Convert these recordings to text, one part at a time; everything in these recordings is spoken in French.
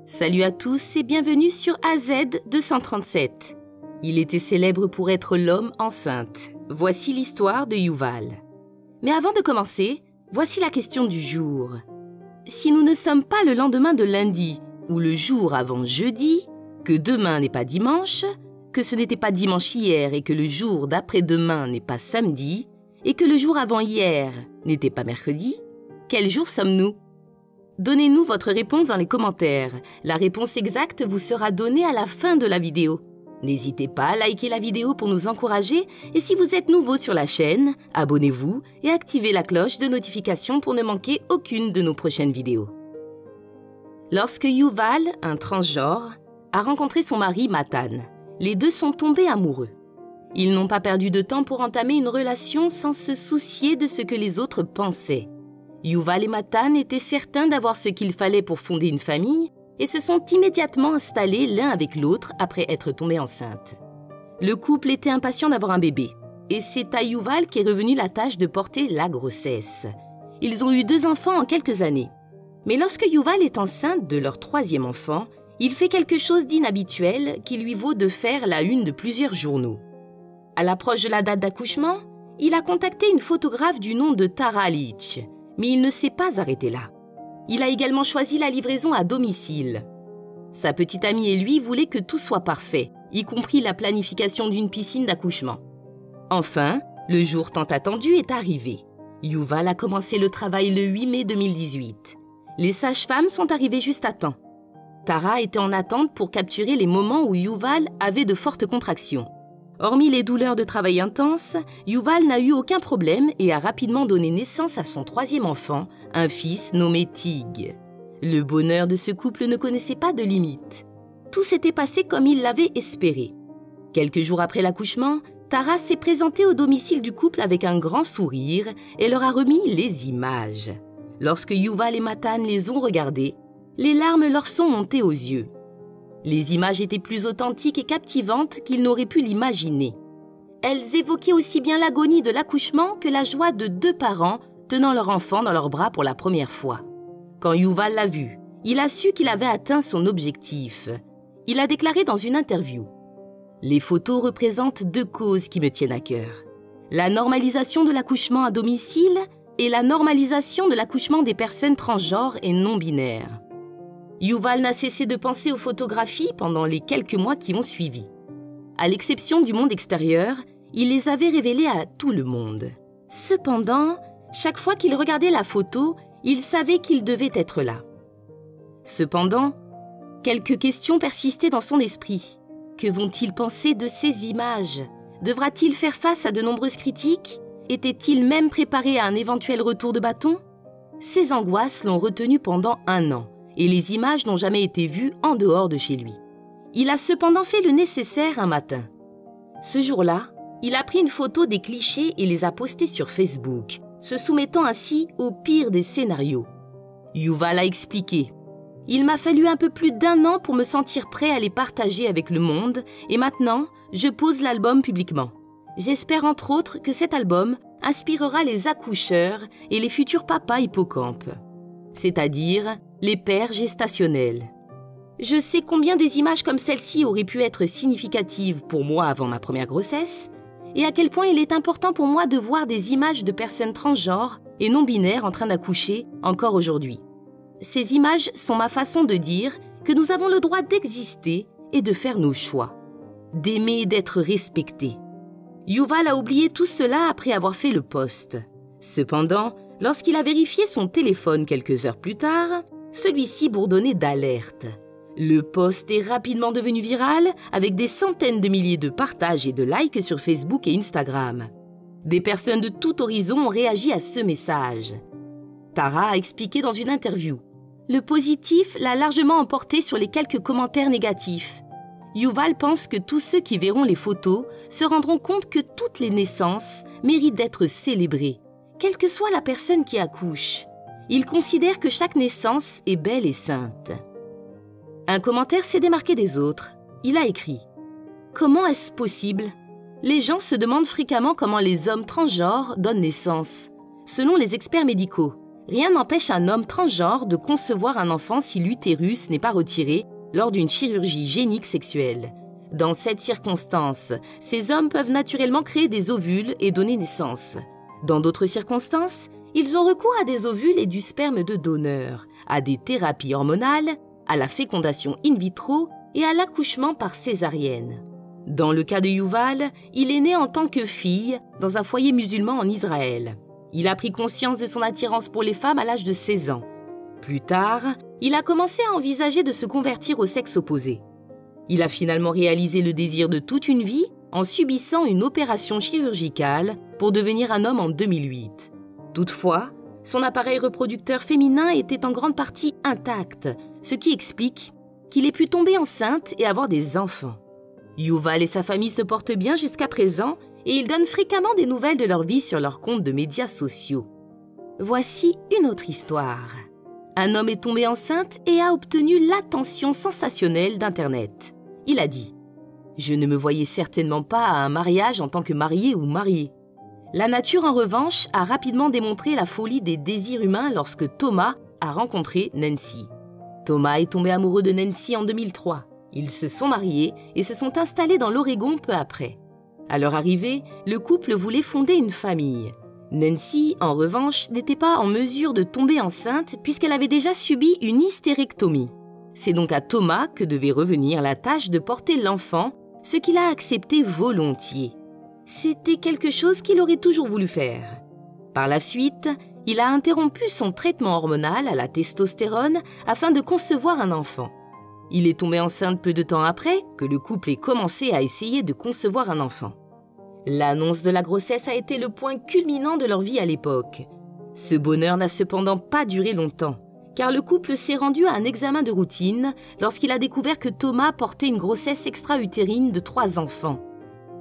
Salut à tous et bienvenue sur AZ237. Il était célèbre pour être l'homme enceinte. Voici l'histoire de Yuval. Mais avant de commencer, voici la question du jour. Si nous ne sommes pas le lendemain de lundi ou le jour avant jeudi, que demain n'est pas dimanche, que ce n'était pas dimanche hier et que le jour d'après-demain n'est pas samedi, et que le jour avant hier n'était pas mercredi, quel jour sommes-nous ? Donnez-nous votre réponse dans les commentaires. La réponse exacte vous sera donnée à la fin de la vidéo. N'hésitez pas à liker la vidéo pour nous encourager et si vous êtes nouveau sur la chaîne, abonnez-vous et activez la cloche de notification pour ne manquer aucune de nos prochaines vidéos. Lorsque Yuval, un transgenre, a rencontré son mari Matan, les deux sont tombés amoureux. Ils n'ont pas perdu de temps pour entamer une relation sans se soucier de ce que les autres pensaient. Yuval et Matan étaient certains d'avoir ce qu'il fallait pour fonder une famille et se sont immédiatement installés l'un avec l'autre après être tombés enceintes. Le couple était impatient d'avoir un bébé et c'est à Yuval qu'est revenue la tâche de porter la grossesse. Ils ont eu 2 enfants en quelques années. Mais lorsque Yuval est enceinte de leur 3e enfant, il fait quelque chose d'inhabituel qui lui vaut de faire la une de plusieurs journaux. À l'approche de la date d'accouchement, il a contacté une photographe du nom de Tara Leach. Mais il ne s'est pas arrêté là. Il a également choisi la livraison à domicile. Sa petite amie et lui voulaient que tout soit parfait, y compris la planification d'une piscine d'accouchement. Enfin, le jour tant attendu est arrivé. Yuval a commencé le travail le 8 mai 2018. Les sages-femmes sont arrivées juste à temps. Tara était en attente pour capturer les moments où Yuval avait de fortes contractions. Hormis les douleurs de travail intenses, Yuval n'a eu aucun problème et a rapidement donné naissance à son 3e enfant, un fils nommé Tig. Le bonheur de ce couple ne connaissait pas de limite. Tout s'était passé comme il l'avait espéré. Quelques jours après l'accouchement, Tara s'est présentée au domicile du couple avec un grand sourire et leur a remis les images. Lorsque Yuval et Matan les ont regardées, les larmes leur sont montées aux yeux. Les images étaient plus authentiques et captivantes qu'ils n'auraient pu l'imaginer. Elles évoquaient aussi bien l'agonie de l'accouchement que la joie de 2 parents tenant leur enfant dans leurs bras pour la première fois. Quand Yuval l'a vu, il a su qu'il avait atteint son objectif. Il a déclaré dans une interview « Les photos représentent 2 causes qui me tiennent à cœur. La normalisation de l'accouchement à domicile et la normalisation de l'accouchement des personnes transgenres et non-binaires. » Yuval n'a cessé de penser aux photographies pendant les quelques mois qui ont suivi. À l'exception du monde extérieur, il les avait révélées à tout le monde. Cependant, chaque fois qu'il regardait la photo, il savait qu'il devait être là. Cependant, quelques questions persistaient dans son esprit. Que vont-ils penser de ces images ? Devra-t-il faire face à de nombreuses critiques ? Était-il même préparé à un éventuel retour de bâton ? Ces angoisses l'ont retenu pendant 1 an. Et les images n'ont jamais été vues en dehors de chez lui. Il a cependant fait le nécessaire un matin. Ce jour-là, il a pris une photo des clichés et les a postés sur Facebook, se soumettant ainsi au pire des scénarios. Yuval a expliqué « Il m'a fallu un peu plus d'1 an pour me sentir prêt à les partager avec le monde et maintenant, je pose l'album publiquement. J'espère entre autres que cet album inspirera les accoucheurs et les futurs papas hippocampes. C'est-à-dire les pères gestationnels. Je sais combien des images comme celle-ci auraient pu être significatives pour moi avant ma première grossesse et à quel point il est important pour moi de voir des images de personnes transgenres et non-binaires en train d'accoucher encore aujourd'hui. Ces images sont ma façon de dire que nous avons le droit d'exister et de faire nos choix, d'aimer et d'être respectés. » Yuval a oublié tout cela après avoir fait le post. Cependant, lorsqu'il a vérifié son téléphone quelques heures plus tard, celui-ci bourdonnait d'alerte. Le post est rapidement devenu viral avec des centaines de milliers de partages et de likes sur Facebook et Instagram. Des personnes de tout horizon ont réagi à ce message. Tara a expliqué dans une interview « Le positif l'a largement emporté sur les quelques commentaires négatifs. Yuval pense que tous ceux qui verront les photos se rendront compte que toutes les naissances méritent d'être célébrées, quelle que soit la personne qui accouche. Il considère que chaque naissance est belle et sainte. » Un commentaire s'est démarqué des autres. Il a écrit « Comment est-ce possible ? Les gens se demandent fréquemment comment les hommes transgenres donnent naissance. Selon les experts médicaux, rien n'empêche un homme transgenre de concevoir un enfant si l'utérus n'est pas retiré lors d'une chirurgie génique sexuelle. Dans cette circonstance, ces hommes peuvent naturellement créer des ovules et donner naissance. Dans d'autres circonstances, ils ont recours à des ovules et du sperme de donneur, à des thérapies hormonales, à la fécondation in vitro et à l'accouchement par césarienne. Dans le cas de Yuval, il est né en tant que fille dans un foyer musulman en Israël. Il a pris conscience de son attirance pour les femmes à l'âge de 16 ans. Plus tard, il a commencé à envisager de se convertir au sexe opposé. Il a finalement réalisé le désir de toute une vie en subissant une opération chirurgicale pour devenir un homme en 2008. Toutefois, son appareil reproducteur féminin était en grande partie intact, ce qui explique qu'il ait pu tomber enceinte et avoir des enfants. Yuval et sa famille se portent bien jusqu'à présent et ils donnent fréquemment des nouvelles de leur vie sur leurs comptes de médias sociaux. Voici une autre histoire. Un homme est tombé enceinte et a obtenu l'attention sensationnelle d'Internet. Il a dit « Je ne me voyais certainement pas à un mariage en tant que marié ou mariée ». La nature, en revanche, a rapidement démontré la folie des désirs humains lorsque Thomas a rencontré Nancy. Thomas est tombé amoureux de Nancy en 2003. Ils se sont mariés et se sont installés dans l'Oregon peu après. À leur arrivée, le couple voulait fonder une famille. Nancy, en revanche, n'était pas en mesure de tomber enceinte puisqu'elle avait déjà subi une hystérectomie. C'est donc à Thomas que devait revenir la tâche de porter l'enfant, ce qu'il a accepté volontiers. C'était quelque chose qu'il aurait toujours voulu faire. Par la suite, il a interrompu son traitement hormonal à la testostérone afin de concevoir un enfant. Il est tombé enceinte peu de temps après que le couple ait commencé à essayer de concevoir un enfant. L'annonce de la grossesse a été le point culminant de leur vie à l'époque. Ce bonheur n'a cependant pas duré longtemps, car le couple s'est rendu à un examen de routine lorsqu'il a découvert que Thomas portait une grossesse extra-utérine de 3 enfants.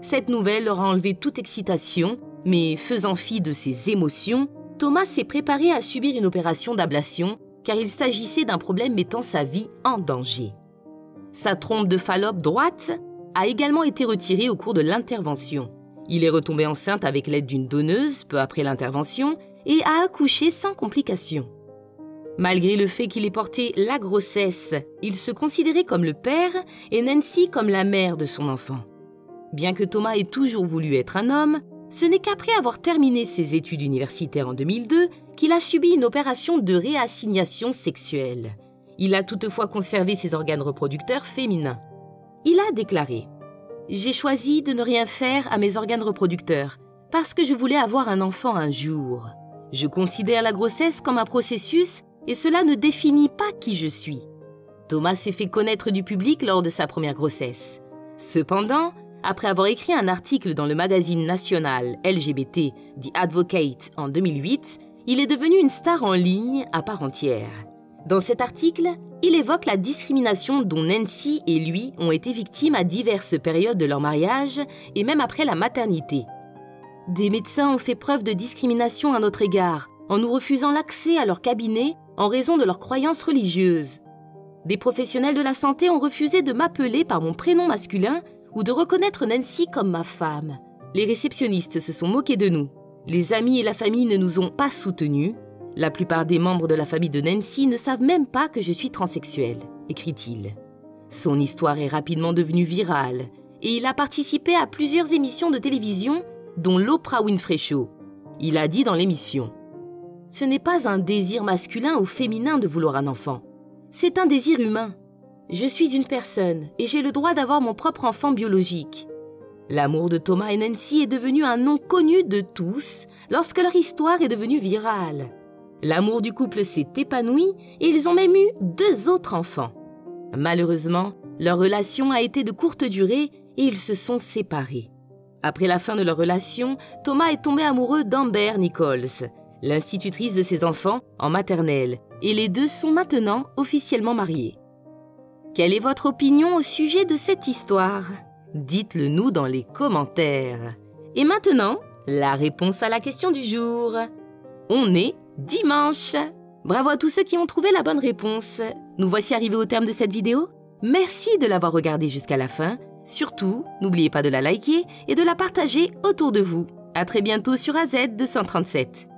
Cette nouvelle leur a enlevé toute excitation, mais faisant fi de ses émotions, Thomas s'est préparé à subir une opération d'ablation car il s'agissait d'un problème mettant sa vie en danger. Sa trompe de Fallope droite a également été retirée au cours de l'intervention. Il est retombé enceinte avec l'aide d'une donneuse peu après l'intervention et a accouché sans complications. Malgré le fait qu'il ait porté la grossesse, il se considérait comme le père et Nancy comme la mère de son enfant. Bien que Thomas ait toujours voulu être un homme, ce n'est qu'après avoir terminé ses études universitaires en 2002 qu'il a subi une opération de réassignation sexuelle. Il a toutefois conservé ses organes reproducteurs féminins. Il a déclaré « J'ai choisi de ne rien faire à mes organes reproducteurs parce que je voulais avoir un enfant un jour. Je considère la grossesse comme un processus et cela ne définit pas qui je suis. » Thomas s'est fait connaître du public lors de sa première grossesse. Cependant, après avoir écrit un article dans le magazine national LGBT The Advocate en 2008, il est devenu une star en ligne à part entière. Dans cet article, il évoque la discrimination dont Nancy et lui ont été victimes à diverses périodes de leur mariage et même après la maternité. Des médecins ont fait preuve de discrimination à notre égard, en nous refusant l'accès à leur cabinet en raison de leurs croyances religieuses. Des professionnels de la santé ont refusé de m'appeler par mon prénom masculin ou de reconnaître Nancy comme ma femme. Les réceptionnistes se sont moqués de nous. Les amis et la famille ne nous ont pas soutenus. La plupart des membres de la famille de Nancy ne savent même pas que je suis transsexuel, écrit-il. Son histoire est rapidement devenue virale et il a participé à plusieurs émissions de télévision, dont l'Oprah Winfrey Show. Il a dit dans l'émission « Ce n'est pas un désir masculin ou féminin de vouloir un enfant. C'est un désir humain. Je suis une personne et j'ai le droit d'avoir mon propre enfant biologique. » L'amour de Thomas et Nancy est devenu un nom connu de tous lorsque leur histoire est devenue virale. L'amour du couple s'est épanoui et ils ont même eu 2 autres enfants. Malheureusement, leur relation a été de courte durée et ils se sont séparés. Après la fin de leur relation, Thomas est tombé amoureux d'Amber Nichols, l'institutrice de ses enfants en maternelle, et les 2 sont maintenant officiellement mariés. Quelle est votre opinion au sujet de cette histoire ? Dites-le nous dans les commentaires. Et maintenant, la réponse à la question du jour. On est dimanche. Bravo à tous ceux qui ont trouvé la bonne réponse. Nous voici arrivés au terme de cette vidéo. Merci de l'avoir regardée jusqu'à la fin. Surtout, n'oubliez pas de la liker et de la partager autour de vous. À très bientôt sur AZ 237.